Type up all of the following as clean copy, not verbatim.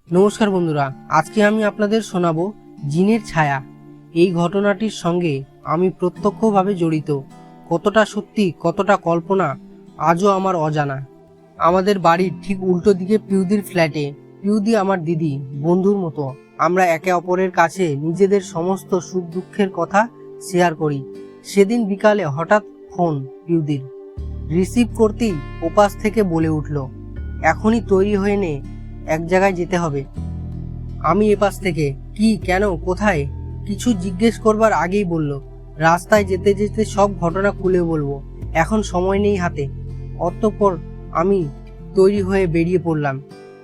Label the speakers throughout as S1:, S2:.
S1: নমস্কার বন্ধুরা, আজকে আমি আপনাদের শোনাবো জিনের ছায়া। এই ঘটনাটির সঙ্গে আমি প্রত্যক্ষভাবে জড়িত। কতটা সত্যি কতটা কল্পনা আজও আমার অজানা। আমাদের বাড়ির ঠিক উল্টো দিকে পিউদির ফ্ল্যাটে। পিউদি আমার দিদি, বন্ধুর মতো। আমরা একে অপরের কাছে নিজেদের সমস্ত সুখ দুঃখের কথা শেয়ার করি। সেদিন বিকালে হঠাৎ ফোন পিউদির। রিসিভ করতেই ওপাশ থেকে বলে উঠল, এখনই তৈরি হয়ে নে, এক জায়গায় যেতে হবে। আমি এপাশ থেকে, কি, কেন, কোথায়? কিছু জিজ্ঞেস করবার আগেই বলল, রাস্তায় যেতে যেতে সব ঘটনা খুলে বলবো, এখন সময় নেই হাতে। অতঃপর আমি তৈরি হয়ে বেরিয়ে পড়লাম।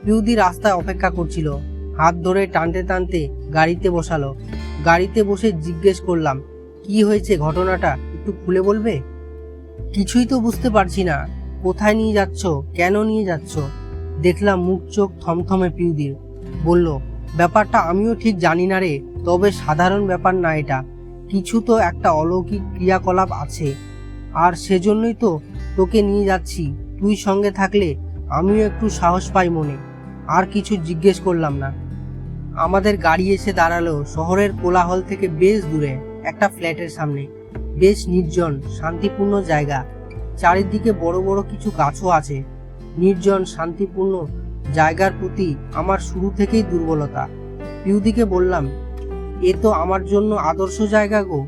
S1: পিউদি রাস্তায় অপেক্ষা করছিল। হাত ধরে টানতে টানতে গাড়িতে বসালো। গাড়িতে বসে জিজ্ঞেস করলাম, কি হয়েছে, ঘটনাটা একটু খুলে বলবে? কিছুই তো বুঝতে পারছি না। কোথায় নিয়ে যাচ্ছ, কেন নিয়ে যাচ্ছ? দেখলাম মুখ চোখ থমথমে পিউদির। বলল, ব্যাপারটা আমিও ঠিক জানি না রে, তবে সাধারণ ব্যাপার না এটা। কিছু তো একটা অলৌকিক ক্রিয়াকলাপ আছে, আর সেজন্যই তো তোকে নিয়ে যাচ্ছি। তুই সঙ্গে থাকলে আমিও একটু সাহস পাই মনে। আর কিছু জিজ্ঞেস করলাম না। আমাদের গাড়ি এসে দাঁড়ালো শহরের কোলাহল থেকে বেশ দূরে একটা ফ্ল্যাটের সামনে। বেশ নির্জন শান্তিপূর্ণ জায়গা। চারিদিকে বড় বড় কিছু গাছও আছে। নির্জন শান্তিপূর্ণ জায়গার প্রতি আমার শুরু থেকেই দুর্বলতা। পিউদিকে বললাম, এ তো আমার জন্য আদর্শ জায়গা গো।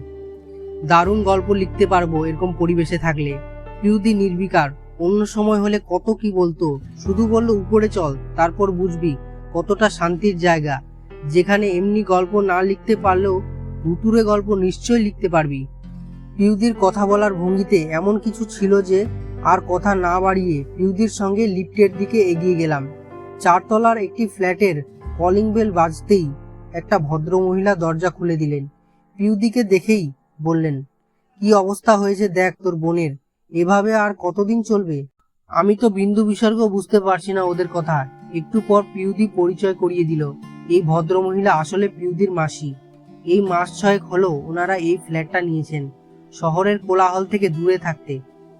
S1: দারুণ গল্প লিখতে পারবো এরকম পরিবেশে থাকলে। পিউদি নির্বিকার। অন্য সময় হলে কত কি বলতো, শুধু বলল উপরে চল, তারপর বুঝবি কতটা শান্তির জায়গা, যেখানে এমনি গল্প না লিখতে পারলেও ভুতুড়ে গল্প নিশ্চয়ই লিখতে পারবি। পিউদির কথা বলার ভঙ্গিতে এমন কিছু ছিল যে আর কথা না বাড়িয়ে পিউদির সঙ্গে লিফটের দিকে এগিয়ে গেলাম। চারতলার একটি ফ্ল্যাটের কলিং বেল বাজতেই একটা ভদ্রমহিলা দরজা খুলে দিলেন। পিউদিকে দেখেই বললেন, কি অবস্থা হয়েছে দেখ তোর বোনের, এভাবে আর কতদিন চলবে? আমি তো বিন্দু বিসর্গ বুঝতে পারছি না ওদের কথা। একটু পর পিউদি পরিচয় করিয়ে দিল, এই ভদ্রমহিলা আসলে পিউদির মাসি। এই মাস 6 হলো ওনারা এই ফ্ল্যাটটা নিয়েছেন, শহরের কোলাহল থেকে দূরে থাকতে।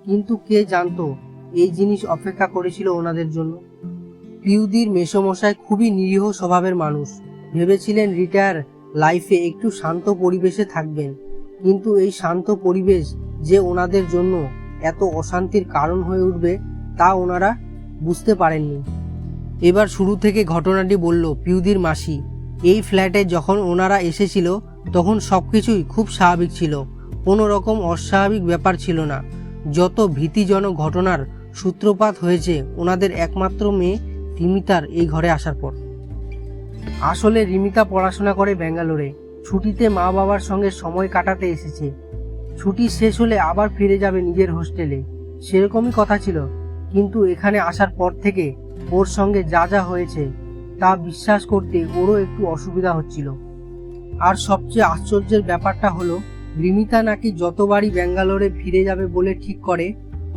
S1: কিন্তু কে জানতো এই জিনিস অপেক্ষা করেছিল ওনাদের জন্য। পিউদির মেসোমশাই খুবই নিরীহ স্বভাবের মানুষ। ভেবেছিলেন রিটায়ার লাইফে একটু শান্ত পরিবেশে থাকবেন, কিন্তু এই শান্ত পরিবেশ যে ওনাদের জন্য এত অশান্তির কারণ হয়ে উঠবে তা ওনারা বুঝতে পারেননি। এবার শুরু থেকে ঘটনাটি বলল পিউদির মাসি। এই ফ্ল্যাটে যখন ওনারা এসেছিল তখন সবকিছুই খুব স্বাভাবিক ছিল, কোনো রকম অস্বাভাবিক ব্যাপার ছিল না। যত ভীতিজনক ঘটনার সূত্রপাত হয়েছে ওনাদের একমাত্র মেয়ে রিমিতার এই ঘরে আসার পর। আসলে রিমিতা পড়াশোনা করে ব্যাঙ্গালোরে। ছুটিতে মা বাবার সঙ্গে সময় কাটাতে এসেছে। ছুটি শেষ হলে আবার ফিরে যাবে নিজের হোস্টেলে, সেরকমই কথা ছিল। কিন্তু এখানে আসার পর থেকে ওর সঙ্গে যা যা হয়েছে তা বিশ্বাস করতে ওরও একটু অসুবিধা হচ্ছিল। আর সবচেয়ে আশ্চর্যের ব্যাপারটা হলো, রিমিতা নাকি যতবারই ব্যাঙ্গালোরে ফিরে যাবে বলে ঠিক করে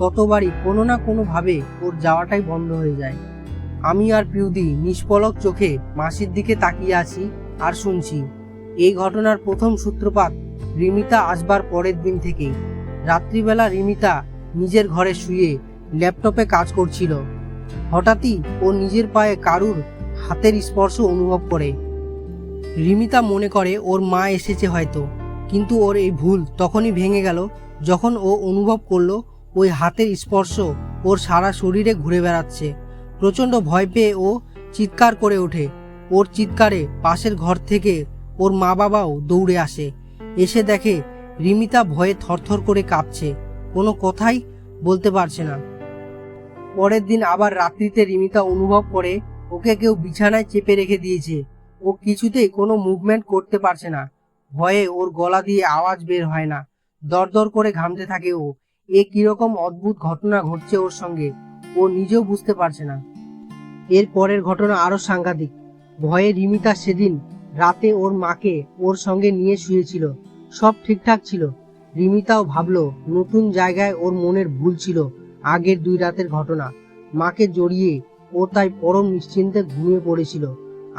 S1: ততবারই কোনো না কোনোভাবে ওর যাওয়াটাই বন্ধ হয়ে যায়। আমি আর পিউদি নিষ্পলক চোখে মাসির দিকে তাকিয়ে আছি আর শুনছি। এই ঘটনার প্রথম সূত্রপাত রিমিতা আসবার পরের দিন থেকেই। রাত্রিবেলা রিমিতা নিজের ঘরে শুয়ে ল্যাপটপে কাজ করছিল। হঠাৎই ও নিজের পায়ে কারুর হাতের স্পর্শ অনুভব করে। রিমিতা মনে করে ওর মা এসেছে হয়তো, কিন্তু ওর এই ভুল তখনই ভেঙে গেল যখন ও অনুভব করলো ওই হাতের স্পর্শ ওর সারা শরীরে ঘুরে বেড়াচ্ছে। প্রচণ্ড ভয় পেয়ে ও চিৎকার করে ওঠে। ওর চিৎকারে পাশের ঘর থেকে ওর মা বাবাও দৌড়ে আসে। এসে দেখে রিমিতা ভয়ে থরথর করে কাঁপছে, কোনো কথাই বলতে পারছে না। পরের দিন আবার রাত্রিতে রিমিতা অনুভব করে ওকে কেউ বিছানায় চেপে রেখে দিয়েছে। ও কিছুতেই কোনো মুভমেন্ট করতে পারছে না। ভয়ে ওর গলা দিয়ে আওয়াজ বের হয় না। দরদর করে ঘামতে থাকে ও। এ কিরকম অদ্ভুত ঘটনা ঘটছে ওর সঙ্গে, ও নিজেও বুঝতে পারছে না। এর পরের ঘটনা আরো সাংঘাতিক। ভয়ে রিমিতা সেদিন রাতে ওর মাকে ওর সঙ্গে নিয়ে শুয়েছিল। সব ঠিকঠাক ছিল। রিমিতাও ভাবলো নতুন জায়গায় ওর মনের ভুল ছিল আগের 2 রাতের ঘটনা। মাকে জড়িয়ে ও তাই পরম নিশ্চিন্তে ঘুমিয়ে পড়েছিল।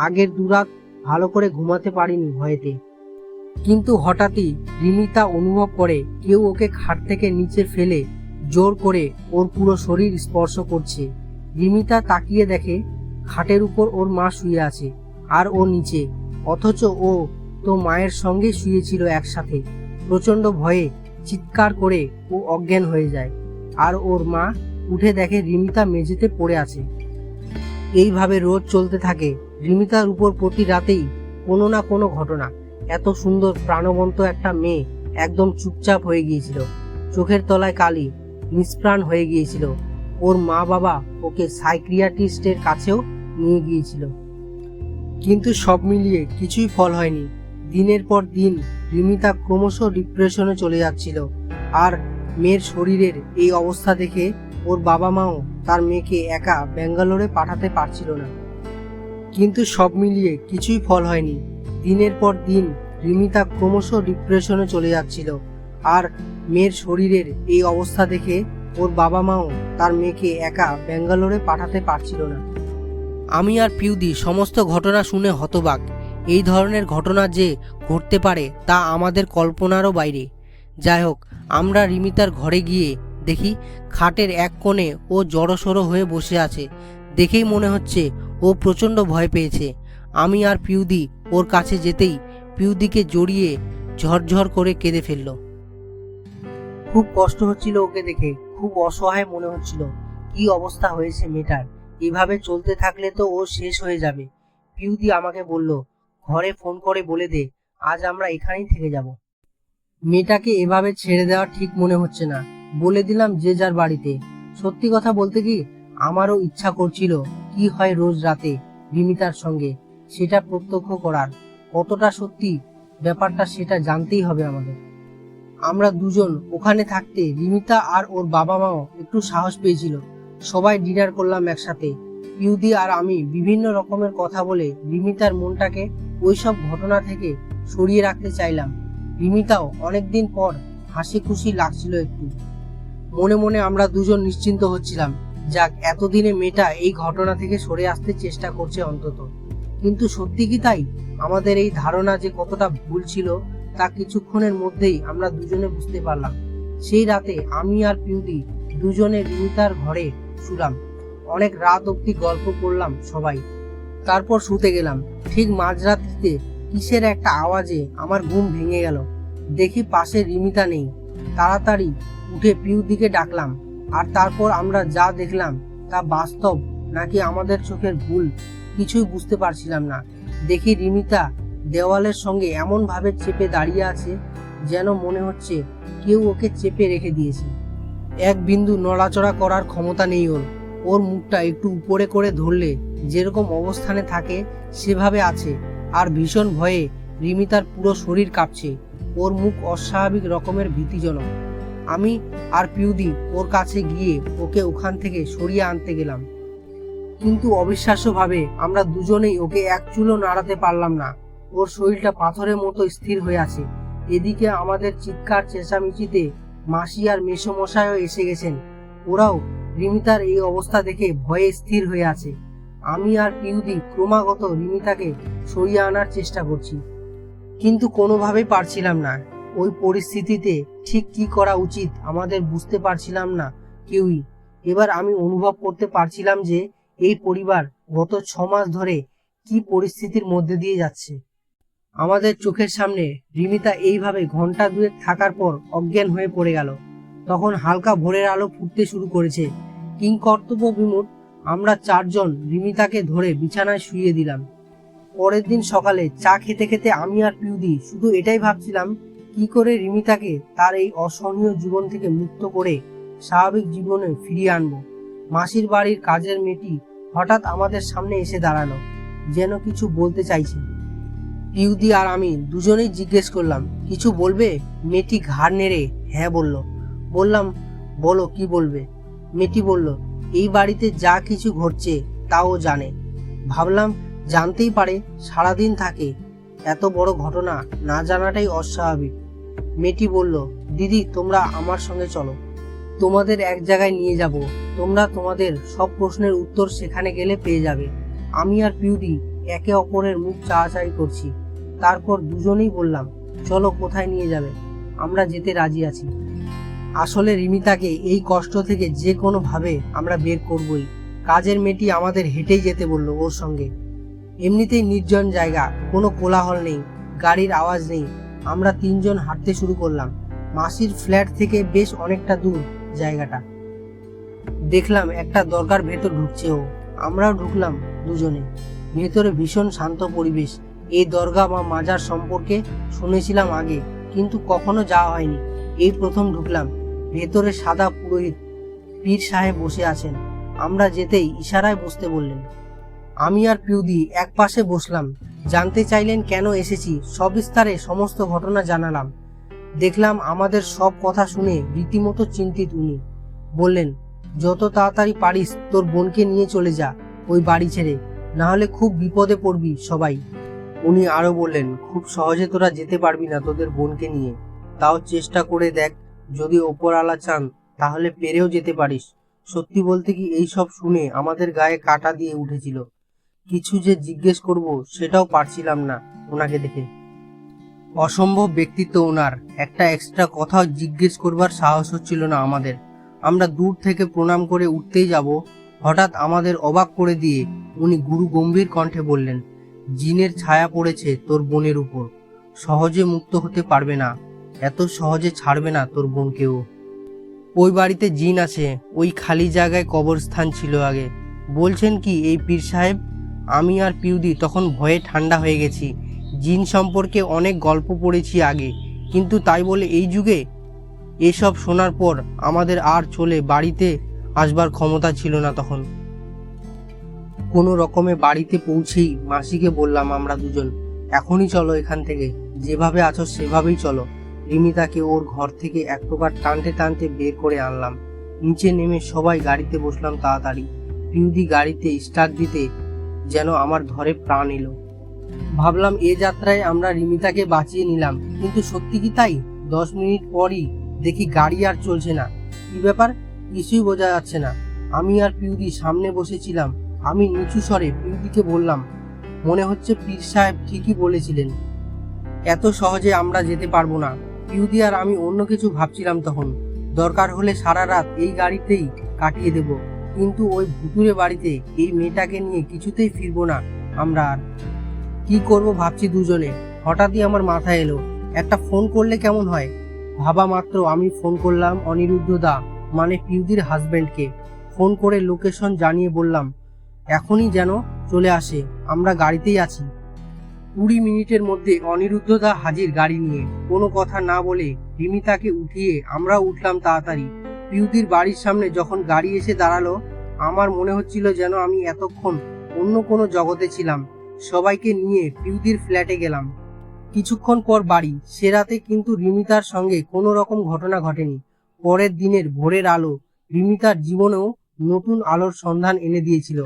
S1: আগের 2 রাত ভালো করে ঘুমাতে পারিনি ভয়েতে। কিন্তু হঠাৎই রিমিতা অনুভব করে কেউ ওকে খাট থেকে নিচে ফেলে জোর করে ওর পুরো শরীর স্পর্শ করছে। রিমিতা তাকিয়ে দেখে খাটের উপর ওর মা শুয়ে আছে আর ও নিচে, অথচ ও তো মায়ের সঙ্গে শুয়েছিল একসাথে। প্রচণ্ড ভয়ে চিৎকার করে ও অজ্ঞান হয়ে যায়, আর ওর মা উঠে দেখে রিমিতা মেঝেতে পড়ে আছে। এইভাবে রোজ চলতে থাকে। রিমিতার উপর প্রতি রাতেই কোনো না কোনো ঘটনা। এত সুন্দর প্রাণবন্ত একটা মেয়ে একদম চুপচাপ হয়ে গিয়েছিল, চোখের তলায় কালি, নিষ্প্রাণ হয়ে গিয়েছিল। ওর মা বাবা ওকে সাইকিয়াট্রিস্টের কাছেও নিয়ে গিয়েছিল, কিন্তু সব মিলিয়ে কিছুই ফল হয়নি। দিনের পর দিন রিমিতা ক্রমশ ডিপ্রেশনে চলে যাচ্ছিল, আর মেয়ের শরীরের এই অবস্থা দেখে ওর বাবা মাও তার মেয়েকে একা ব্যাঙ্গালোরে পাঠাতে পারছিল না। কিন্তু সব মিলিয়ে কিছুই ফল হয়নি। দিনের পর দিন রিমিতা ক্রমশ ডিপ্রেশনে চলে যাচ্ছিল, আর মেয়ের শরীরের এই অবস্থা দেখে ওর বাবা মাও তার মেয়েকে একা ব্যাঙ্গালোরে পাঠাতে পারছিল না। আমি আর পিউদি সমস্ত ঘটনা শুনে হতবাক। এই ধরনের ঘটনা যে ঘটতে পারে তা আমাদের কল্পনারও বাইরে। যাই হোক, আমরা রিমিতার ঘরে গিয়ে দেখি খাটের এক কোণে ও জড়সড়ো হয়ে বসে আছে। দেখেই মনে হচ্ছে ও প্রচণ্ড ভয় পেয়েছে। আমি আর পিউদি ওর কাছে যেতেই পিউদিকে জড়িয়ে ঝরঝর করে কেঁদে ফেলল। খুব কষ্ট হচ্ছিল ওকে দেখে, খুব অসহায় মনে হচ্ছিল। কি অবস্থা হয়েছে মেয়েটার, এভাবে চলতে থাকলে তো ও শেষ হয়ে যাবে। পিউদি আমাকে বলল, ঘরে ফোন করে বলে দে আজ আমরা এখানেই থেকে যাব। মেয়েটাকে এভাবে ছেড়ে দেওয়া ঠিক মনে হচ্ছে না। বলে দিলাম যে যার বাড়িতে। সত্যি কথা বলতে কি, আমারও ইচ্ছা করছিল কি হয় রোজ রাতে রিমিতার সঙ্গে, সেটা প্রত্যক্ষ করার। কতটা সত্যি ব্যাপারটা সেটা জানতেই হবে আমাদের। আমরা দুজন ওখানে থাকতে রিমিতা আর ওর বাবা মাও একটু সাহস পেয়েছিল। সবাই ডিনার করলাম একসাথে। পিউদি আর আমি বিভিন্ন রকমের কথা বলে রিমিতার মনটাকে ওইসব ঘটনা থেকে সরিয়ে রাখতে চাইলাম। রিমিতাও অনেকদিন পর হাসি খুশি লাগছিল একটু। মনে মনে আমরা দুজন নিশ্চিন্ত হচ্ছিলাম, যাক এতদিনে মেয়েটা এই ঘটনা থেকে সরে আসতে চেষ্টা করছে অন্তত। কিন্তু সত্যি কি তাই? আমাদের এই ধারণা যে কতটা ভুল ছিল তা কিছুক্ষণের মধ্যেই আমরা দুজনে বুঝতে পারলাম। সেই রাতে আমি আর পিউদি দুজনে রিমিতার ঘরে শুলাম। অনেক রাত অবধি গল্প করলাম সবাই, তারপর শুতে গেলাম। ঠিক মাঝরাত্রিতে কিসের একটা আওয়াজে আমার ঘুম ভেঙে গেল। দেখি পাশে রিমিতা নেই। তাড়াতাড়ি উঠে পিউদিকে ডাকলাম, আর তারপর আমরা যা দেখলাম তা বাস্তব নাকি আমাদের চোখের ভুল কিছুই বুঝতে পারছিলাম না। দেখি রিমিতা দেওয়ালের সঙ্গে এমন ভাবে চেপে দাঁড়িয়ে আছে যেন মনে হচ্ছে কেউ ওকে চেপে রেখে দিয়েছে। এক বিন্দু নড়াচড়া করার ক্ষমতা নেই ওর। ওর মুখটা একটু উপরে করে ধরলে যেরকম অবস্থানে থাকে সেভাবে আছে, আর ভীষণ ভয়ে রিমিতার পুরো শরীর কাঁপছে। ওর মুখ অস্বাভাবিক রকমের ভীতিজনক। আমি আর পিউদি ওর কাছে গিয়ে ওকে ওখান থেকে সরিয়ে আনতে গেলাম, কিন্তু অবিশ্বাস্যভাবে আমরা দুজনেই ওকে এক চুলও নাড়াতে পারলাম না। ওর শরীরটা পাথরের মতো স্থির হয়ে আছে। এদিকে আমাদের চিৎকার চেঁচামেচিতে মাসি আর মেসোমশাইও এসে গেছেন। ওরাও রিমিতার এই অবস্থা দেখে ভয়ে স্থির হয়ে আছে। আমি আর পিউদি ক্রমাগত রিমিতাকে সরিয়ে আনার চেষ্টা করছি, কিন্তু কোনোভাবেই পারছিলাম না। ওই পরিস্থিতিতে ঠিক কি করা উচিত আমাদের বুঝতে পারছিলাম না কেউই। এবার আমি অনুভব করতে পারছিলাম যে এই পরিবার গত 6 মাস ধরে কি পরিস্থিতির মধ্যে দিয়ে যাচ্ছে। আমাদের চোখের সামনে রিমিতা এইভাবে ঘন্টা দুয়েক থাকার পর অজ্ঞান হয়ে পড়ে গেল। তখন হালকা ভোরের আলো ফুটতে শুরু করেছে। কিংকর্তব্য বিমূঢ় আমরা 4 জন রিমিতাকে ধরে বিছানায় শুইয়ে দিলাম। পরের দিন সকালে চা খেতে খেতে আমি আর পিউদি শুধু এটাই ভাবছিলাম, কি করে রিমিতাকে তার এই অসহনীয় জীবন থেকে মুক্ত করে স্বাভাবিক জীবনে ফিরিয়ে আনবো। মাসির বাড়ির কাজের মেয়েটি হঠাৎ আমাদের সামনে এসে দাঁড়ালো, যেন কিছু বলতে চাইছে। পিউদি আর আমি দুজনেই জিজ্ঞেস করলাম, কিছু বলবে? মেয়েটি ঘাড় নেড়ে হ্যাঁ বলল। বললাম, বলো কি বলবে? মেয়েটি বলল, এই বাড়িতে যা কিছু ঘটছে তাও জানে। ভাবলাম জানতেই পারে, সারাদিন থাকে, এত বড় ঘটনা না জানাটাই অস্বাভাবিক। মেয়েটি বলল, দিদি তোমরা আমার সঙ্গে চলো, তোমাদের এক জায়গায় নিয়ে যাব। তোমরা তোমাদের সব প্রশ্নের উত্তর সেখানে গেলে পেয়ে যাবে। আমি আর পিউদি একে অপরের মুখ চাওয়াচাই করছি। তারপর দুজনেই বললাম, চলো, কোথায় নিয়ে যাবে? আমরা যেতে রাজি আছি। আসলে রিমিতাকে এই কষ্ট থেকে যে কোনো ভাবে আমরা বের করবই। কাজের মেয়েটি আমাদের হেঁটেই যেতে বললো ওর সঙ্গে। এমনিতেই নির্জন জায়গা, কোনো কোলাহল নেই, গাড়ির আওয়াজ নেই। আমরা তিনজন হাঁটতে শুরু করলাম। মাসির ফ্ল্যাট থেকে বেশ অনেকটা দূর জায়গাটা। দেখলাম একটা দরগার ভেতর ঢুকছে ও, আমরাও ঢুকলাম দুজনে। ভেতরে ভীষণ শান্ত পরিবেশ। এই দরগা বা মাজার সম্পর্কে শুনেছিলাম আগে, কিন্তু কখনো যাওয়া হয়নি। এই প্রথম ঢুকলাম। ভেতরে সাদা পুরোহিত পীর সাহেব বসে আছেন। আমরা যেতেই ইশারায় বসতে বললেন। আমি আর পিউদি এক পাশে বসলাম। জানতে চাইলেন কেন এসেছি, সবিস্তারে সমস্ত ঘটনা জানালাম। দেখলাম আমাদের সব কথা শুনে রীতিমতো চিন্তিত উনি। বললেন, যত তাড়াতাড়ি পারিস তোর বোনকে নিয়ে চলে যা ওই বাড়ি ছেড়ে, না হলে খুব বিপদে পড়বি সবাই। উনি আরো বললেন, খুব সহজে তোরা যেতে পারবি না তোদের বোনকে নিয়ে, তাও চেষ্টা করে দেখ, যদি ওপরওয়ালা চান তাহলে পেরেও যেতে পারিস। সত্যি বলতে কি, এই সব শুনে আমাদের গায়ে কাঁটা দিয়ে উঠেছিল। কিছু যে জিজ্ঞেস করব সেটাও পারছিলাম না ওনাকে দেখে। অসম্ভব ব্যক্তিত্ব ওনার, একটা এক্সট্রা কথাও জিজ্ঞেস করবার সাহস হচ্ছিল না আমাদের। আমরা দূর থেকে প্রণাম করে উঠতেই যাব, হঠাৎ আমাদের অবাক করে দিয়ে উনি গুরু গম্ভীর কণ্ঠে বললেন, জিনের ছায়া পড়েছে তোর বোনের উপর, সহজে মুক্ত হতে পারবে না, এত সহজে ছাড়বে না তোর বোনকেও। ওই বাড়িতে জিন আছে, ওই খালি জায়গায় কবরস্থান ছিল আগে। বলছেন কি এই পীর সাহেব? আমি আর পিউদি তখন ভয়ে ঠান্ডা হয়ে গেছি। জিন সম্পর্কে অনেক গল্প পড়েছি আগে, কিন্তু তাই বলে এই যুগে? এসব শোনার পর আমাদের আর চলে বাড়িতে আসবার ক্ষমতা ছিল না তখন। কোনো রকমে বাড়িতে পৌঁছেই মাসিকে বললাম আমরা দুজন, এখনই চলো এখান থেকে, যেভাবে আছো সেভাবেই চলো। রিমিতাকে ওর ঘর থেকে এক প্রকার টানতে টানতে বের করে আনলাম। নিচে নেমে সবাই গাড়িতে বসলাম তাড়াতাড়ি। পিউদি গাড়িতে স্টার্ট দিতে যেন আমার ধরে প্রাণ এলো। ভাবলাম এ যাত্রায় আমরা রিমিতাকে বাঁচিয়ে নিলাম, কিন্তু সত্যি কি তাই? 10 মিনিট পরই দেখি গাড়ি আর চলছে না। কি ব্যাপার কিছুই বোঝা যাচ্ছে না। আমি আর পিউদি সামনে বসেছিলাম। আমি নিচু স্বরে পিউদিকে বললাম, মনে হচ্ছে পীর সাহেব ঠিকই বলেছিলেন, এত সহজে আমরা যেতে পারবো না। পিউদি আর আমি অন্য কিছু ভাবছিলাম তখন। দরকার হলে সারা রাত এই গাড়িতেই কাটিয়ে দেব, কিন্তু ওই ভুতুরে বাড়িতে এই মেয়েটাকে নিয়ে কিছুতেই ফিরবো না আমরা আর। কি করব ভাবছি দুজনে। হঠাৎই আমার মাথায় এলো, একটা ফোন করলে কেমন হয়। ভাবা মাত্র আমি ফোন করলাম অনিরুদ্ধ দা, মানে পিউদির হাজবেন্ডকে। ফোন করে লোকেশন জানিয়ে বললাম এখনই যেন চলে আসে, আমরা গাড়িতেই আছি। 20 মিনিটের মধ্যে অনিরুদ্ধ দা হাজির গাড়ি নিয়ে। কোনো কথা না বলে রিমিতাকে উঠিয়ে আমরা উঠলাম তাড়াতাড়ি। পিউদির বাড়ির সামনে যখন গাড়ি এসে দাঁড়ালো, আমার মনে হচ্ছিল যেন আমি এতক্ষণ অন্য কোনো জগতে ছিলাম। সবাইকে নিয়ে পিউদির ফ্ল্যাটে গেলাম। কিছুক্ষণ পর বাড়ি। সে রাতে কিন্তু রিমিতার সঙ্গে কোনো রকম ঘটনা ঘটেনি। পরের দিনের ভোরের আলো রিমিতার জীবনেও নতুন আলোর সন্ধান এনে দিয়েছিল।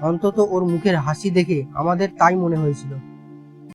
S1: অন্তত ওর মুখের হাসি দেখে আমাদের তাই মনে হয়েছিল।